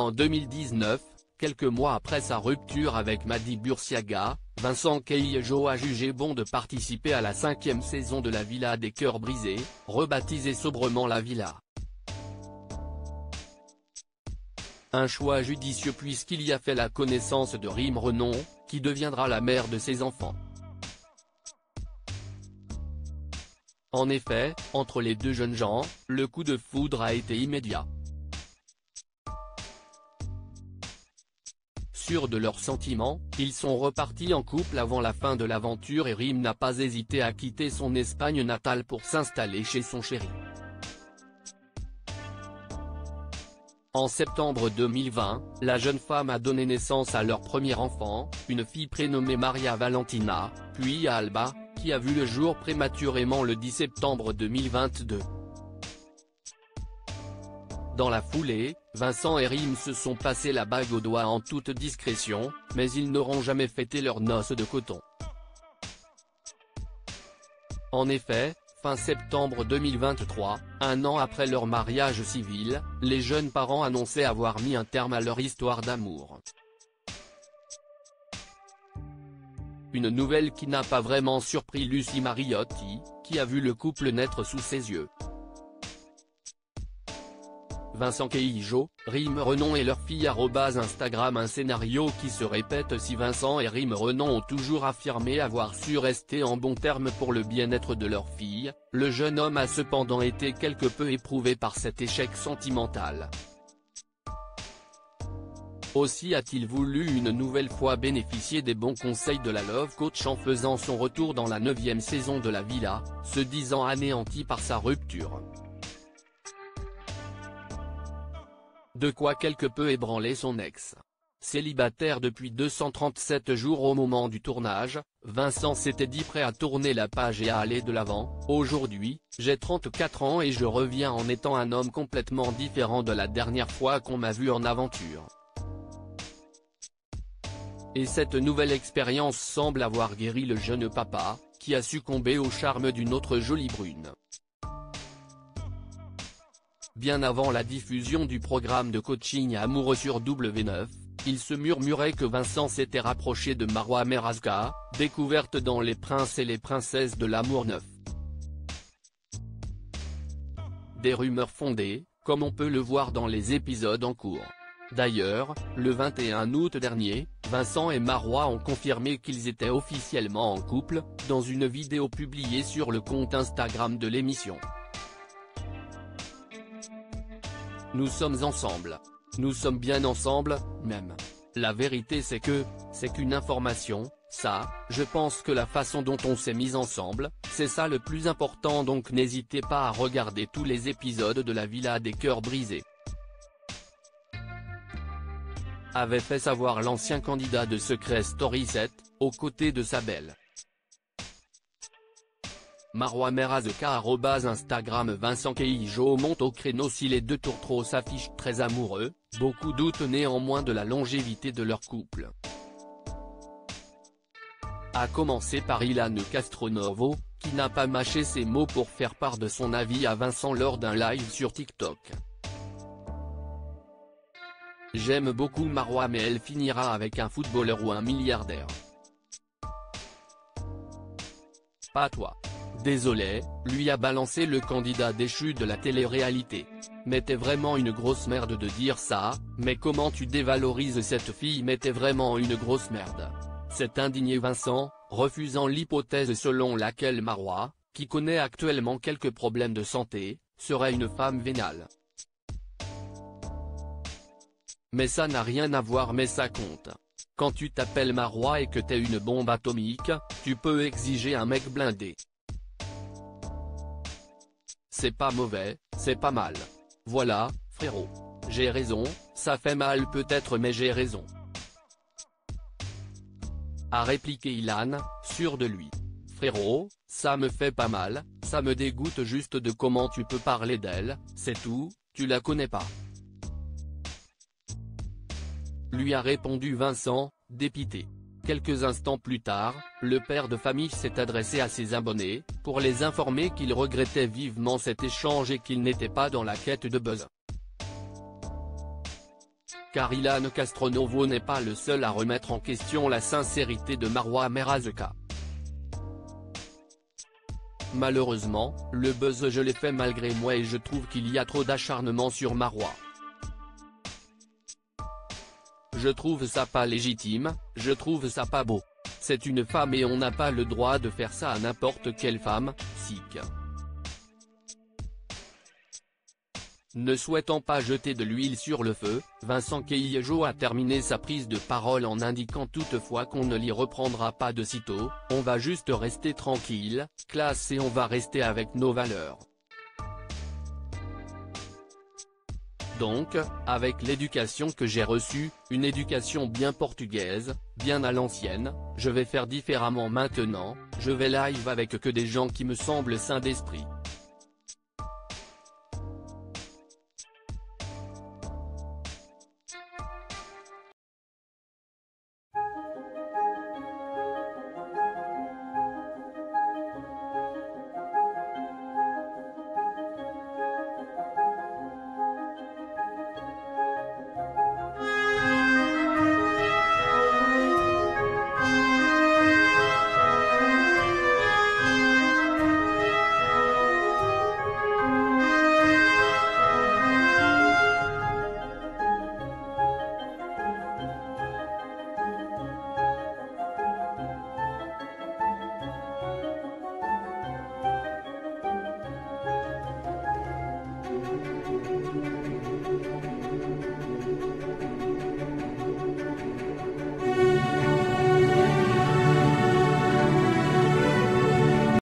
En 2019, quelques mois après sa rupture avec Mady Bursiaga, Vincent Queijo a jugé bon de participer à la 5e saison de la Villa des Cœurs Brisés, rebaptisée sobrement La Villa. Un choix judicieux puisqu'il y a fait la connaissance de Rym Renon, qui deviendra la mère de ses enfants. En effet, entre les deux jeunes gens, le coup de foudre a été immédiat. Sûrs de leurs sentiments, ils sont repartis en couple avant la fin de l'aventure et Rym n'a pas hésité à quitter son Espagne natale pour s'installer chez son chéri. En septembre 2020, la jeune femme a donné naissance à leur premier enfant, une fille prénommée Maria Valentina, puis Alba, qui a vu le jour prématurément le 10 septembre 2022. Dans la foulée, Vincent et Rym se sont passé la bague au doigt en toute discrétion, mais ils n'auront jamais fêté leurs noces de coton. En effet, fin septembre 2023, un an après leur mariage civil, les jeunes parents annonçaient avoir mis un terme à leur histoire d'amour. Une nouvelle qui n'a pas vraiment surpris Lucie Mariotti, qui a vu le couple naître sous ses yeux. Vincent Queijo, Rym Renon et leur fille @Instagram. Un scénario qui se répète si Vincent et Rym Renon ont toujours affirmé avoir su rester en bons termes pour le bien-être de leur fille, le jeune homme a cependant été quelque peu éprouvé par cet échec sentimental. Aussi a-t-il voulu une nouvelle fois bénéficier des bons conseils de la Love Coach en faisant son retour dans la 9e saison de la Villa, se disant anéanti par sa rupture. De quoi quelque peu ébranler son ex. Célibataire depuis 237 jours au moment du tournage, Vincent s'était dit prêt à tourner la page et à aller de l'avant. Aujourd'hui, j'ai 34 ans et je reviens en étant un homme complètement différent de la dernière fois qu'on m'a vu en aventure. Et cette nouvelle expérience semble avoir guéri le jeune papa, qui a succombé au charme d'une autre jolie brune. Bien avant la diffusion du programme de coaching amoureux sur W9, il se murmurait que Vincent s'était rapproché de Marwa Merazga, découverte dans Les Princes et les Princesses de l'amour neuf. Des rumeurs fondées, comme on peut le voir dans les épisodes en cours. D'ailleurs, le 21 août dernier, Vincent et Marwa ont confirmé qu'ils étaient officiellement en couple, dans une vidéo publiée sur le compte Instagram de l'émission. Nous sommes ensemble. Nous sommes bien ensemble, même. La vérité c'est qu'une information, ça, je pense que la façon dont on s'est mis ensemble, c'est ça le plus important, donc n'hésitez pas à regarder tous les épisodes de la Villa des Cœurs Brisés. Avait fait savoir l'ancien candidat de Secret Story 7, aux côtés de sa belle. Marwa Merazga @Instagram. Vincent Queijo monte au créneau si les deux tourtereaux s'affichent très amoureux, beaucoup doutent néanmoins de la longévité de leur couple. À commencer par Ilan Castronovo, qui n'a pas mâché ses mots pour faire part de son avis à Vincent lors d'un live sur TikTok. J'aime beaucoup Marwa mais elle finira avec un footballeur ou un milliardaire. Pas toi. Désolé, lui a balancé le candidat déchu de la télé-réalité. Mais t'es vraiment une grosse merde de dire ça, mais comment tu dévalorises cette fille, mais t'es vraiment une grosse merde. S'est indigné Vincent, refusant l'hypothèse selon laquelle Marwa, qui connaît actuellement quelques problèmes de santé, serait une femme vénale. Mais ça n'a rien à voir, mais ça compte. Quand tu t'appelles Marwa et que t'es une bombe atomique, tu peux exiger un mec blindé. C'est pas mauvais, c'est pas mal. Voilà, frérot. J'ai raison, ça fait mal peut-être mais j'ai raison. A répliqué Ilan, sûr de lui. Frérot, ça me fait pas mal, ça me dégoûte juste de comment tu peux parler d'elle, c'est tout, tu la connais pas. Lui a répondu Vincent, dépité. Quelques instants plus tard, le père de famille s'est adressé à ses abonnés, pour les informer qu'il regrettait vivement cet échange et qu'il n'était pas dans la quête de buzz. car Ilan Castronovo n'est pas le seul à remettre en question la sincérité de Marwa Merazeka. Malheureusement, le buzz je l'ai fait malgré moi et je trouve qu'il y a trop d'acharnement sur Marwa. Je trouve ça pas légitime, je trouve ça pas beau. C'est une femme et on n'a pas le droit de faire ça à n'importe quelle femme, sikh. Ne souhaitant pas jeter de l'huile sur le feu, Vincent Keijo a terminé sa prise de parole en indiquant toutefois qu'on ne l'y reprendra pas de sitôt, on va juste rester tranquille, classe et on va rester avec nos valeurs. Donc, avec l'éducation que j'ai reçue, une éducation bien portugaise, bien à l'ancienne, je vais faire différemment maintenant, je vais live avec que des gens qui me semblent sains d'esprit.